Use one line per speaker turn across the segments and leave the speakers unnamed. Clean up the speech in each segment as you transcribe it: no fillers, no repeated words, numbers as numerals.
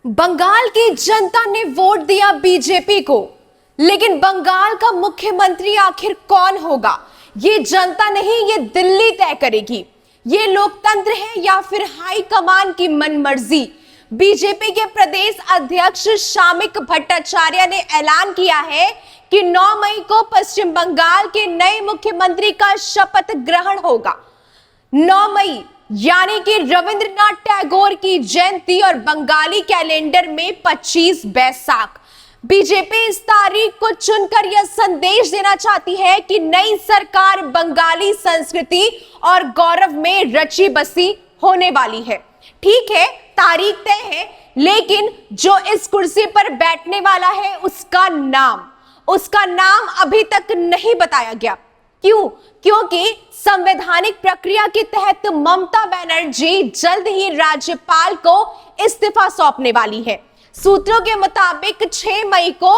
बंगाल की जनता ने वोट दिया बीजेपी को, लेकिन बंगाल का मुख्यमंत्री आखिर कौन होगा ये जनता नहीं, ये दिल्ली तय करेगी। ये लोकतंत्र है या फिर हाई कमान की मनमर्जी। बीजेपी के प्रदेश अध्यक्ष शामिक भट्टाचार्य ने ऐलान किया है कि 9 मई को पश्चिम बंगाल के नए मुख्यमंत्री का शपथ ग्रहण होगा। 9 मई यानी कि रविंद्रनाथ टैगोर की जयंती और बंगाली कैलेंडर में 25 बैसाख। बीजेपी इस तारीख को चुनकर यह संदेश देना चाहती है कि नई सरकार बंगाली संस्कृति और गौरव में रची बसी होने वाली है। ठीक है, तारीख तय है, लेकिन जो इस कुर्सी पर बैठने वाला है उसका नाम अभी तक नहीं बताया गया। क्यों? क्योंकि संवैधानिक प्रक्रिया के तहत ममता बनर्जी जल्द ही राज्यपाल को इस्तीफा सौंपने वाली है। सूत्रों के मुताबिक 6 मई को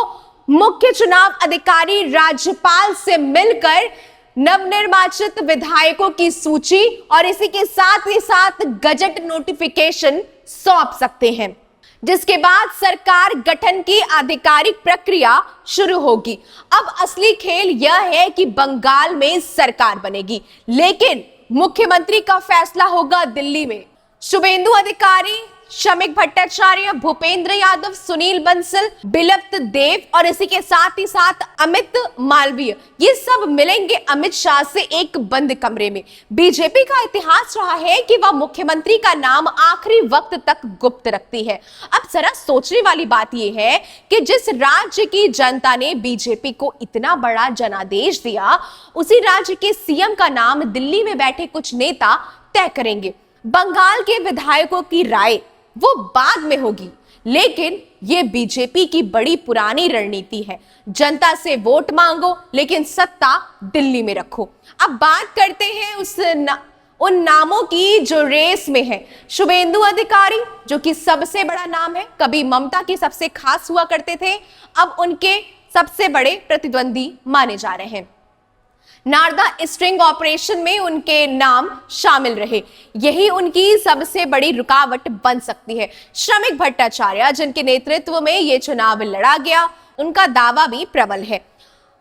मुख्य चुनाव अधिकारी राज्यपाल से मिलकर नवनिर्वाचित विधायकों की सूची और इसी के साथ ही साथ गजट नोटिफिकेशन सौंप सकते हैं, जिसके बाद सरकार गठन की आधिकारिक प्रक्रिया शुरू होगी। अब असली खेल यह है कि बंगाल में सरकार बनेगी, लेकिन मुख्यमंत्री का फैसला होगा दिल्ली में। शुभेंदु अधिकारी, शामिक भट्टाचार्य, भूपेंद्र यादव, सुनील बंसल, बिप्लब देब और इसी के साथ ही साथ अमित मालवीय, ये सब मिलेंगे अमित शाह से एक बंद कमरे में। बीजेपी का इतिहास रहा है कि वह मुख्यमंत्री का नाम आखिरी वक्त तक गुप्त रखती है। अब जरा सोचने वाली बात यह है कि जिस राज्य की जनता ने बीजेपी को इतना बड़ा जनादेश दिया, उसी राज्य के सीएम का नाम दिल्ली में बैठे कुछ नेता तय करेंगे। बंगाल के विधायकों की राय वो बाद में होगी, लेकिन ये बीजेपी की बड़ी पुरानी रणनीति है। जनता से वोट मांगो, लेकिन सत्ता दिल्ली में रखो। अब बात करते हैं उन नामों की जो रेस में है। शुभेंदु अधिकारी, जो कि सबसे बड़ा नाम है, कभी ममता के सबसे खास हुआ करते थे, अब उनके सबसे बड़े प्रतिद्वंदी माने जा रहे हैं। नारदा स्ट्रिंग ऑपरेशन में उनके नाम शामिल रहे, यही उनकी सबसे बड़ी रुकावट बन सकती है। शामिक भट्टाचार्य, जिनके नेतृत्व में यह चुनाव लड़ा गया, उनका दावा भी प्रबल है।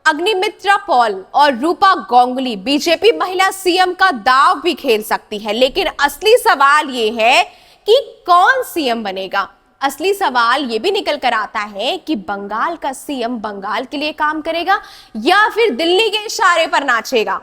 अग्निमित्रा पॉल और रूपा गांगुली बीजेपी महिला सीएम का दाव भी खेल सकती है, लेकिन असली सवाल यह है कि कौन सीएम बनेगा। असली सवाल यह भी निकल कर आता है कि बंगाल का सीएम बंगाल के लिए काम करेगा या फिर दिल्ली के इशारे पर नाचेगा।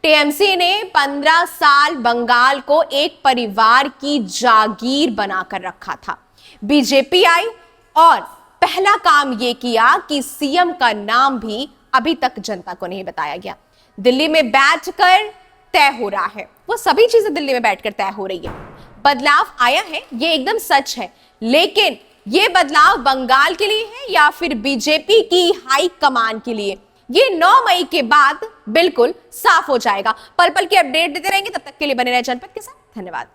टीएमसी ने 15 साल बंगाल को एक परिवार की जागीर बनाकर रखा था। बीजेपी आई और पहला काम यह किया कि सीएम का नाम भी अभी तक जनता को नहीं बताया गया। दिल्ली में बैठकर तय हो रहा है, वो सभी चीजें दिल्ली में बैठकर तय हो रही है। बदलाव आया है, ये एकदम सच है, लेकिन ये बदलाव बंगाल के लिए है या फिर बीजेपी की हाई कमान के लिए, ये 9 मई के बाद बिल्कुल साफ हो जाएगा। पल पल की अपडेट देते रहेंगे, तब तक के लिए बने रहे जनपद के साथ। धन्यवाद।